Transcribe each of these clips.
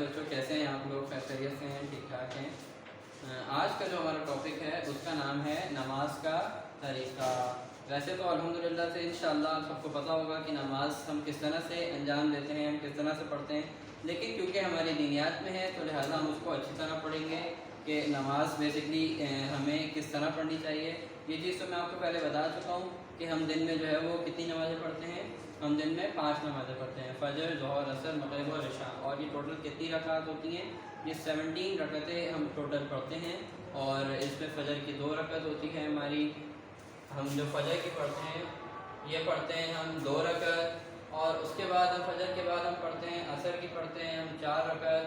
بچوں، کیسے ہیں آپ لوگ؟ خیریت سے ہیں؟ ٹھیک ٹھاک ہیں؟ آج کا جو ہمارا ٹاپک ہے اس کا نام ہے نماز کا طریقہ۔ ویسے تو الحمدللہ سے انشاءاللہ آپ سب کو پتہ ہوگا کہ نماز ہم کس طرح سے انجام دیتے ہیں، ہم کس طرح سے پڑھتے ہیں، لیکن کیونکہ ہماری دینیات میں ہے تو لہٰذا ہم اس کو اچھی طرح پڑھیں گے کہ نماز بیسکلی ہمیں کس طرح پڑھنی چاہیے۔ یہ چیز تو میں آپ کو پہلے بتا چکا ہوں کہ ہم دن میں جو ہے وہ کتنی نمازیں پڑھتے ہیں۔ ہم دن میں 5 نمازیں پڑھتے ہیں، فجر، ظہر، عصر، مغرب اور عشاء۔ اور یہ ٹوٹل کتنی رکعت ہوتی ہیں؟ یہ 17 رکعتیں ہم ٹوٹل پڑھتے ہیں، اور اس میں فجر کی 2 رکعت ہوتی ہے ہماری۔ ہم جو فجر کی پڑھتے ہیں یہ پڑھتے ہیں ہم 2 رکعت، اور اس کے بعد ہم فجر کے بعد ہم پڑھتے ہیں عصر کی پڑھتے ہیں ہم 4 رکعت،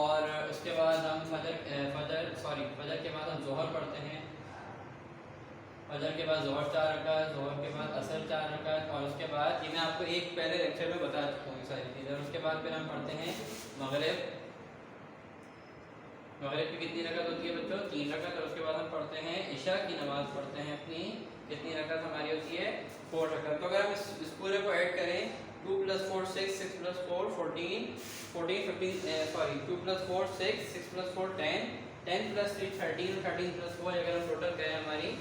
اور اس کے بعد ہم فجر کے بعد ہم ظہر پڑھتے ہیں، فجر کے بعد ظہر 4 رکعت، ظہر کے بعد عصر 4 رکعت، اور اس کے بعد یہ میں آپ کو ایک پہلے لیکچر میں بتا چکا ہوں یہ ساری چیزیں۔ اور اس کے بعد پھر ہم پڑھتے ہیں مغرب کی کتنی رکعت ہوتی ہے بچوں؟ 3 رکعت، اور اس کے بعد ہم پڑھتے ہیں عشاء کی نماز پڑھتے ہیں اپنی، کتنی رکعت ہماری ہوتی ہے؟ 4 رکعت۔ تو اگر ہم اس پورے کو ایڈ کریں 2 + 4 6، 6 + 4 14، 2 + 4 6، 6 + 4 10، 10 + 3 13، 13 + 4 اگر ہم ٹوٹل کریں ہماری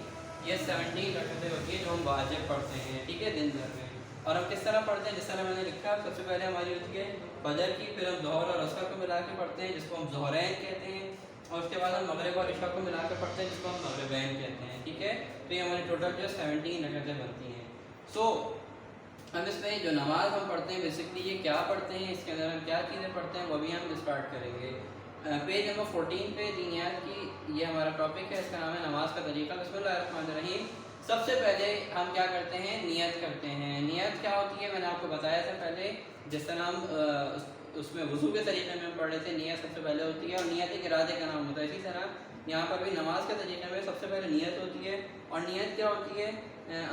یہ 17 رکعتیں ہوتی ہیں جو ہم واجب پڑھتے ہیں، ٹھیک ہے، دن بھر میں۔ اور ہم کس طرح پڑھتے ہیں؟ جس طرح میں نے لکھا، سب سے پہلے ہماری ہوتی ہے فجر کی، پھر ہم ظہر اور عصر کو ملا کے پڑھتے ہیں جس کو ہم ظہرین کہتے ہیں، اور اس کے بعد ہم مغرب اور عشاء کو ملا کے پڑھتے ہیں جس کو ہم مغربین کہتے ہیں، ٹھیک ہے۔ تو یہ ہماری ٹوٹل جو 17 رکعتیں بنتی ہیں۔ ہم اس میں جو نماز ہم پڑھتے ہیں بیسکلی یہ کیا پڑھتے ہیں، اس کے اندر ہم کیا چیزیں پڑھتے ہیں، وہ بھی ہم اسٹارٹ کریں گے۔ پیج نمبر 14 پہ دینیات کی یہ ہمارا ٹاپک ہے، اس کا نام ہے نماز کا طریقہ۔ بسم اللہ الرحمن الرحیم۔ سب سے پہلے ہم کیا کرتے ہیں؟ نیت کرتے ہیں۔ نیت کیا ہوتی ہے میں نے آپ کو بتایا تھا پہلے، جس طرح ہم اس میں وضو کے طریقے میں ہم پڑھ رہے تھے، نیت سب سے پہلے ہوتی ہے، اور نیت ایک ارادے کا نام ہوتا ہے۔ اسی طرح یہاں پر بھی نماز کے طریقے میں سب سے پہلے نیت ہوتی ہے، اور نیت کیا ہوتی ہے؟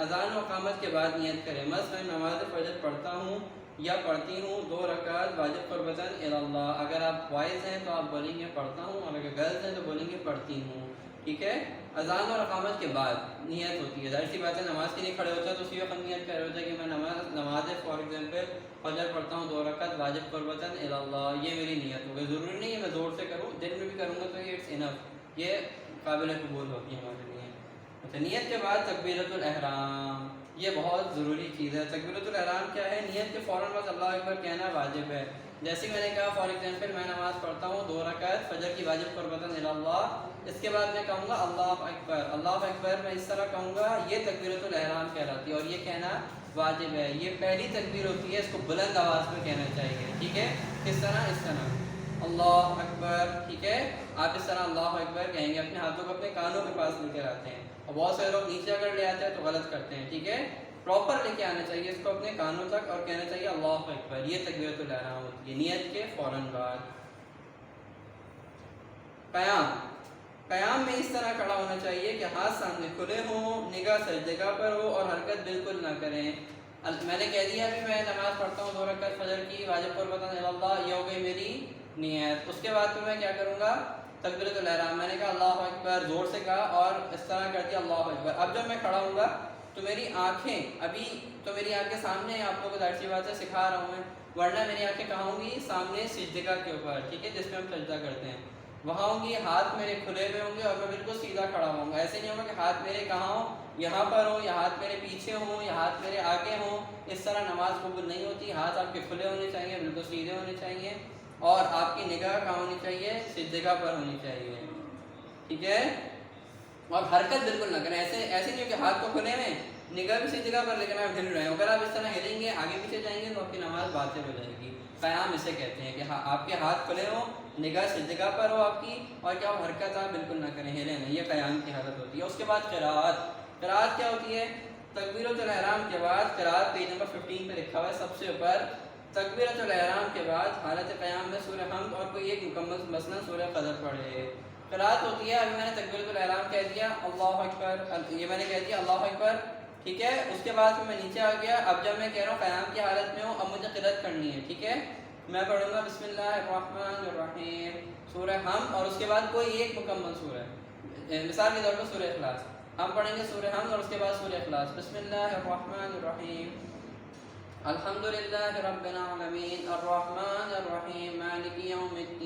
اذان و اقامت کے بعد نیت کریں۔ مثلا نماز فجر پڑھتا ہوں یا پڑھتی ہوں 2 رکعت واجب قربتاً اللہ۔ اگر آپ وائز ہیں تو آپ بولیں گے پڑھتا ہوں، اور اگر گرلز ہیں تو بولیں گے پڑھتی ہوں، ٹھیک ہے۔ اذان اور اقامت کے بعد نیت ہوتی ہے۔ ظاہر سی بات ہے نماز کے لیے کھڑے ہوتا ہے تو اسی وقت نیت کر رہے ہوتا ہے کہ میں نماز فار ایگزامپل فجر پڑھتا ہوں 2 رکعت واجب قربتاً اللہ، یہ میری نیت ہوگی۔ ضروری نہیں ہے میں زور سے کروں، دل میں بھی کروں گا تو یہ اٹس انف، یہ قابل قبول ہوتی ہے ہمارے لیے۔ اچھا، نیت کے بعد تکبیرۃ الاحرام، یہ بہت ضروری چیز ہے۔ تکبیرۃ الاحرام کیا ہے؟ نیت کے فوراً بعد اللہ اکبر کہنا واجب ہے۔ جیسے میں نے کہا فار ایگزامپل میں نماز پڑھتا ہوں 2 رکعت فجر کی واجب قربتاً اللہ، اس کے بعد میں کہوں گا اللہ اکبر، اللہ اکبر میں اس طرح کہوں گا، یہ تکبیرۃ الاحرام کہلاتی ہے، اور یہ کہنا واجب ہے۔ یہ پہلی تکبیر ہوتی ہے، اس کو بلند آواز میں کہنا چاہیے، ٹھیک ہے۔ کس طرح؟ اس طرح اللہ اکبر، ٹھیک ہے۔ آپ اس طرح اللہ اکبر کہیں گے، اپنے ہاتھوں کو اپنے کانوں کے پاس لے کر آتے ہیں، اور بہت سارے لوگ نیچے اگر لے آتے ہیں تو غلط کرتے ہیں، ٹھیک ہے۔ پراپر لے کے آنا چاہیے اس کو اپنے کانوں تک، اور کہنا چاہیے اللہ اکبر، یہ تکبیرۃ الاحرام ہوتی ہے نیت کے فوراً بعد۔ قیام میں اس طرح کھڑا ہونا چاہیے کہ ہاتھ سامنے کھلے ہوں، نگاہ سجدہ پر ہو، اور حرکت بالکل نہ کریں۔ میں نے کہہ دیا ابھی میں نماز پڑھتا ہوں 2 رکعت فجر کی واجب قربتاً اللہ، یہ ہو گئی میری نیت۔ اس کے بعد پھر میں کیا کروں گا؟ تکبیرۃ الاحرام، میں نے کہا اللہ اکبر، زور سے کہا اور اس طرح کر دیا اللہ اکبر۔ اب جب میں کھڑا ہوں گا تو میری آنکھیں، ابھی تو میری آنکھیں سامنے، آپ لوگوں کو ظاہر سی بات ہے سکھا رہا ہوں میں، ورنہ میری آنکھیں کہاں ہوں گی؟ سامنے سجدہ کے اوپر، ٹھیک ہے، جس میں ہم سجدہ کرتے ہیں وہاں ہوں گی۔ ہاتھ میرے کھلے ہوئے ہوں گے اور میں بالکل سیدھا کھڑا ہوں گا۔ ایسے نہیں ہوگا کہ ہاتھ میرے کہاں ہوں، یہاں پر ہوں، یا ہاتھ میرے پیچھے ہوں، یا ہاتھ میرے آگے ہوں، اس طرح نماز قبول نہیں ہوتی۔ ہاتھ آپ کے کھلے ہونے چاہیے، بالکل سیدھے ہونے چاہیے، اور آپ کی نگاہ کہاں ہونی چاہیے؟ سجدہ پر ہونی چاہیے، ٹھیک ہے۔ اور حرکت بالکل نہ کریں، ایسے نہیں ہو کہ ہاتھ تو کھلے ہیں، نگاہ بھی اسی جگہ پر لیکن آپ ہل رہے ہیں۔ اگر آپ اس طرح ہلیں گے، آگے پیچھے جائیں گے تو آپ کی نماز باطل ہو جائے گی۔ قیام اسے کہتے ہیں کہ آپ کے ہاتھ کھلے ہوں، نگاہ سجدہ پر ہو آپ کی، اور کیا ہو؟ حرکت آپ بالکل نہ کریں، ہلیں نہیں، یہ قیام کی حالت ہوتی ہے۔ اس کے بعد قرأت کیا ہوتی ہے؟ تکبیرۃ الاحرام کے بعد قرأت، پیج نمبر 15 پہ لکھا ہوا ہے سب سے اوپر، تکبیرۃ الاحرام کے بعد حالت قیام میں سورہ حمد اور کوئی ایک مکمل مثلا سورہ قدر پڑھے۔ قرأت ہوتی ہے، ابھی میں نے تکبیرۃ الاحرام کہہ دیا اللہ اکبر، یہ میں نے کہہ دیا اللہ اکبر، ٹھیک ہے۔ اس کے بعد میں نیچے آ گیا، اب جب میں کہہ رہا ہوں قیام کی حالت میں ہوں، اب مجھے قرأت کرنی ہے، ٹھیک ہے۔ میں پڑھوں گا بسم اللہ الرحمن الرحیم، سورہ حمد، اور اس کے بعد کوئی ایک مکمل سورہ، مثال کے طور پر سورہ اخلاص ہم پڑھیں گے، سورہ حمد اور اس کے بعد سورہ اخلاص۔ بسم اللہ الرحمن الرحیم، الحمد للہ رب العالمین، الرحمن الرحیم، مالک یوم الدین۔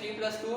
3 + 2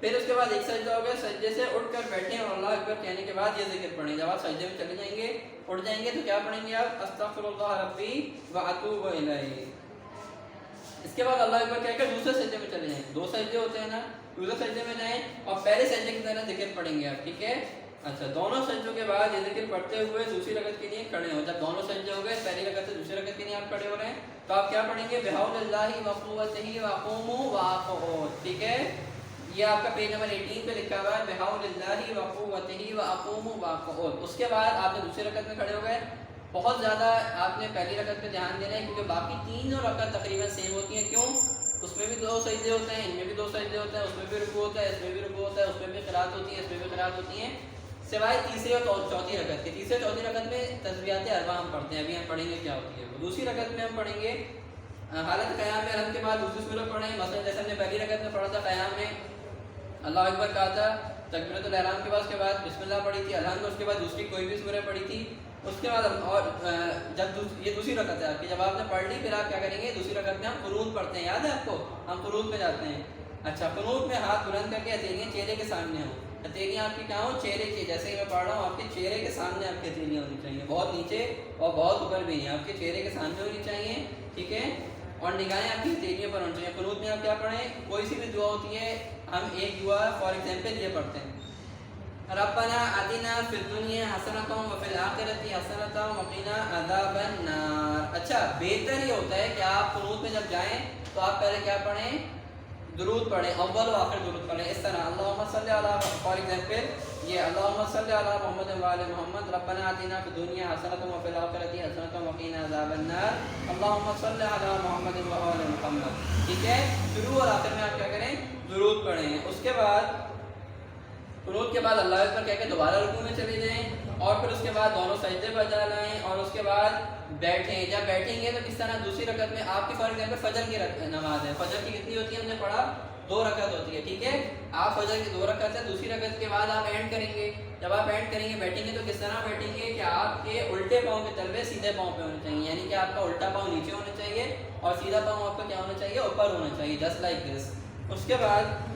پھر اس کے بعد ایک سجدہ ہو گیا، سجدے سے اٹھ کر بیٹھیں اور اللہ اکبر کہنے کے بعد یہ ذکر پڑھیں. جب آپ سجدے میں چلے جائیں گے، اٹھ جائیں گے، تو کیا پڑھیں گے آپ؟ استغفر اللہ ربی واتوب الیہ. اس کے بعد اللہ اکبر کہہ کر دوسرے سجدے میں چلے جائیں. دو سجدے ہوتے ہیں نا، دوسرے سجدے میں جائیں اور پہلے سجدے کی طرح ذکر پڑھیں گے آپ. ٹھیک ہے. اچھا، دونوں سجدوں کے بعد یہ ذکر پڑھتے ہوئے دوسری رکعت کے لیے کھڑے ہو. جب دونوں سجدے ہو گئے، پہلی رکعت سے دوسری رکعت کے لیے آپ کھڑے ہو رہے ہیں، تو آپ کیا پڑھیں گے؟ بحول اللہ وقوتہ وقوموا واقعود. ٹھیک ہے. یہ آپ کا پیج نمبر 18 پہ لکھا ہوا ہے بحول اللہ وقوتہ وقوموا واقعود. اس کے بعد آپ نے دوسری رکعت میں کھڑے ہو گئے. بہت زیادہ آپ نے پہلی رکعت پہ دھیان دینا ہے، کیونکہ باقی تینوں رکعت تقریباً سیم ہوتی ہیں. کیوں؟ اس میں بھی دو سجدے ہوتے ہیں، ان میں بھی دو سجدے ہوتے ہیں، اس میں بھی رکوع ہوتا ہے، اس میں بھی رکوع ہوتا ہے، اس میں بھی قرات ہوتی ہے، اس میں بھی قرات ہوتی ہیں، سوائے تیسری اور چوتھی رکعت کے. تیسری اور چوتھی رکعت میں تسبیحات اربع ہم پڑھتے ہیں. ابھی ہم پڑھیں گے کیا ہوتی ہے. دوسری رکعت میں ہم پڑھیں گے حالت قیام میں الحمد کے بعد دوسری سورت پڑھیں. مثلا جیسے ہم نے پہلی رکعت میں پڑھا تھا قیام میں اللہ اکبر کہا تھا، تکبیرۃ الاحرام کے بعد اس کے بعد بسم اللہ پڑھی تھی، الحمد، اس کے بعد دوسری کوئی بھی سورہ پڑھی تھی. اس کے بعد اور جب یہ دوسری رکعت ہے آپ کی، جب آپ نے پڑھ لی پھر آپ کیا کریں گے؟ دوسری رکعت میں ہم قنوت پڑھتے ہیں. یاد ہے آپ کو؟ ہم قنوت میں جاتے ہیں. اچھا، قنوت میں ہاتھ بلند کر کے ہتھیلیاں چہرے کے سامنے ہوں. ہتھیلیاں آپ کی کیا ہوں؟ چہرے کی. جیسے کہ میں پڑھ رہا ہوں آپ کے چہرے کے سامنے آپ کی ہتھیلیاں ہونی چاہیے. بہت نیچے اور بہت اوپر بھی نہیں، آپ کے چہرے کے سامنے ہونی چاہیے. ٹھیک ہے. اور نگاہیں آپ کی ہتھیلیوں پر ہونی چاہیے. قنوت میں آپ کیا پڑھیں؟ کوئی سی بھی دعا ہوتی ہے، ہم ایک دعا فار ایگزامپل یہ پڑھتے ہیں ربنا آتنا فی الدنیا حسنۃ وفی الآخرۃ حسنۃ وقنا عذاب النار. اچھا، بہتر یہ ہوتا ہے کہ آپ قنوت میں جب جائیں تو آپ پہلے کیا پڑھیں؟ درود پڑھیں، اول و آخر درود پڑھیں. اس طرح اللہم صلی علی، فار ایگزامپل یہ اللہم صلی علی محمد و آل محمد، ربنا آتنا فی الدنیا حسنۃ وفی الآخرۃ حسنۃ وقنا عذاب النار، اللہم صلی علی محمد و آل محمد. ٹھیک ہے. شروع اور آخر میں آپ کیا کریں؟ درود پڑھیں. اس کے بعد قنوت کے بعد اللہ اکبر کہہ کے دوبارہ رکوع میں چلے جائیں اور پھر اس کے بعد دونوں سجدے پر جا لائیں اور اس کے بعد بیٹھیں. جب بیٹھیں گے تو کس طرح؟ دوسری رکعت میں آپ کی فار ایگزامپل فجر کی نماز ہے. فجر کی کتنی ہوتی ہے؟ ہم نے پڑھا 2 رکعت ہوتی ہے. ٹھیک ہے. آپ فجر کی 2 رکعت ہے، دوسری رکعت کے بعد آپ اینڈ کریں گے. جب آپ اینڈ کریں گے، بیٹھیں گے، تو کس طرح بیٹھیں گے کہ آپ کے الٹے پاؤں کے تلوے سیدھے پاؤں پہ ہونے چاہیے. یعنی کہ آپ کا الٹا پاؤں نیچے ہونا چاہیے اور سیدھا پاؤں آپ کا کیا ہونا چاہیے؟ اوپر ہونا چاہیے. Just like this. اس کے بعد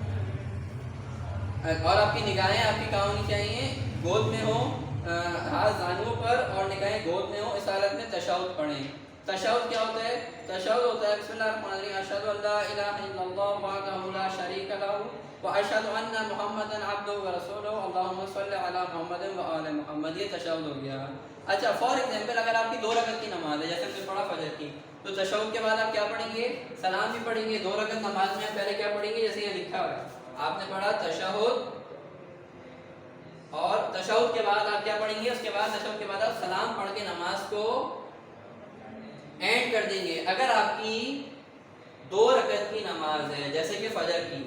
اور آپ کی نگاہیں آپ کی کہاں ہونی چاہیے؟ گود میں ہوں، ہاتھ زانوں پر اور نگاہیں گود میں ہوں. اس حالت میں تشہد پڑھیں. تشہد کیا ہوتا ہے؟ تشہد ہوتا ہے بسم اللہ الرحمن الرحیم اشہد ان لا الہ الا اللہ وحدہ لا شریک لہ واشہد ان محمدا عبدہ ورسولہ اللہم صلی علی محمد وآل محمد. یہ تشہد ہو گیا. اچھا، فار ایگزامپل اگر آپ کی 2 رکعت کی نماز ہے، جیسے ہم نے پڑھا فجر کی، تو تشہد کے بعد آپ کیا پڑھیں گے؟ سلام بھی پڑھیں گے. 2 رکعت نماز میں پہلے کیا پڑھیں گے؟ جیسے یہ لکھا ہوا ہے، آپ نے پڑھا تشہد اور تشہد کے بعد آپ کیا پڑھیں گے؟ اس کے بعد تشہد کے بعد آپ سلام پڑھ کے نماز کو اینڈ کر دیں گے. اگر آپ کی 2 رکعت کی نماز ہے جیسے کہ فجر کی،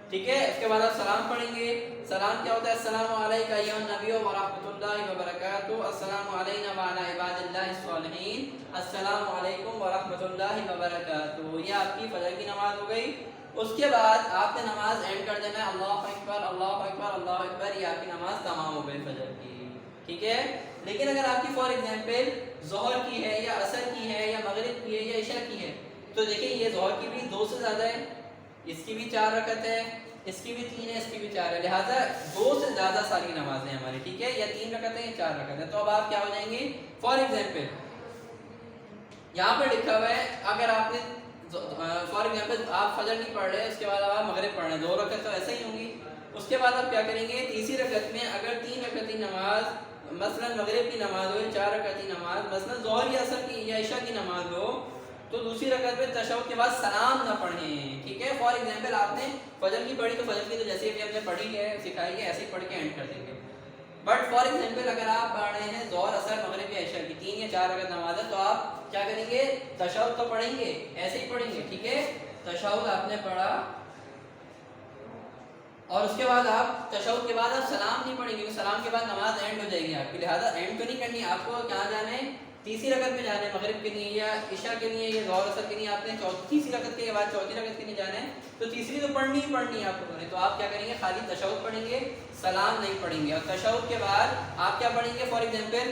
ٹھیک ہے، اس کے بعد آپ سلام پڑھیں گے. سلام کیا ہوتا ہے؟ السلام علیکم ایھا النبی ورحمۃ اللہ وبرکاتہ، السلام علینا وعلی عباد اللہ الصالحین، السلام علیکم ورحمۃ اللہ وبرکاتہ. یہ آپ کی فجر کی نماز ہو گئی. اس کے بعد آپ نے نماز اینڈ کر دینا ہے اللہ اکبر اللہ اکبر اللہ اکبر. یہ آپ کی نماز تمام ہو گئی فجر کی. ٹھیک ہے. لیکن اگر آپ کی فار ایگزامپل ظہر کی ہے یا عصر کی ہے یا مغرب کی ہے یا عشاء کی ہے، تو دیکھیں یہ ظہر کی بھی 2 سے زیادہ ہے، اس کی بھی 4 رکعت ہے، اس کی بھی 3 ہے، اس کی بھی 4 ہے. لہٰذا 2 سے زیادہ ساری نمازیں ہماری. ٹھیک ہے. یا 3 رکعت ہے یا 4 رکعت ہے. تو اب آپ کیا ہو جائیں گے؟ فار ایگزامپل یہاں پہ لکھا ہوا ہے اگر آپ نے فار ایگزامپل آپ فجر نہیں پڑھ رہے، اس کے بعد آپ مغرب پڑھ رہے ہیں، 2 رکعت تو ایسے ہی ہوں گی. اس کے بعد آپ کیا کریں گے؟ تیسری رکعت میں اگر 3 رکعت کی نماز مثلا مغرب کی نماز ہو، 4 رکعت کی نماز مثلا ظہر یا عصر کی یا عشاء کی نماز ہو، تو دوسری رکعت میں تشہد کے بعد سلام نہ پڑھیں. ٹھیک ہے. فار ایگزامپل آپ نے فجر کی پڑھی تو فجر کی تو جیسے بھی ہم نے پڑھی ہے سکھائی ہے ایسے ہی پڑھ کے اینڈ کر دیں گے. بٹ فار ایگزامپل اگر آپ پڑھ رہے ہیں ظہر عصر مغرب یا عشاء کی 3 یا 4 رکعت نماز ہے، تو آپ کیا کریں گے؟ تشہد تو پڑھیں گے، ایسے ہی پڑھیں گے. ٹھیک ہے. تشہد آپ نے پڑھا اور اس کے بعد آپ تشہد کے بعد آپ سلام نہیں پڑھیں گے، سلام کے بعد نماز اینڈ ہو جائے گی آپ کی. لہٰذا اینڈ تو نہیں کرنی، آپ کو کہاں جانا ہے؟ تیسری رکعت میں جانا ہے مغرب کے لیے یا عشاء کے لیے یا ظہر عصر کے لیے. آپ نے تیسری رکعت کے بعد چوتھی رکعت کے لیے جانا ہے، تو تیسری تو پڑھنی ہی پڑھنی ہے آپ کو. تو آپ کیا کریں گے؟ خالی تشہد پڑھیں گے، سلام نہیں پڑھیں گے. اور تشہد کے بعد آپ کیا پڑھیں گے؟ For example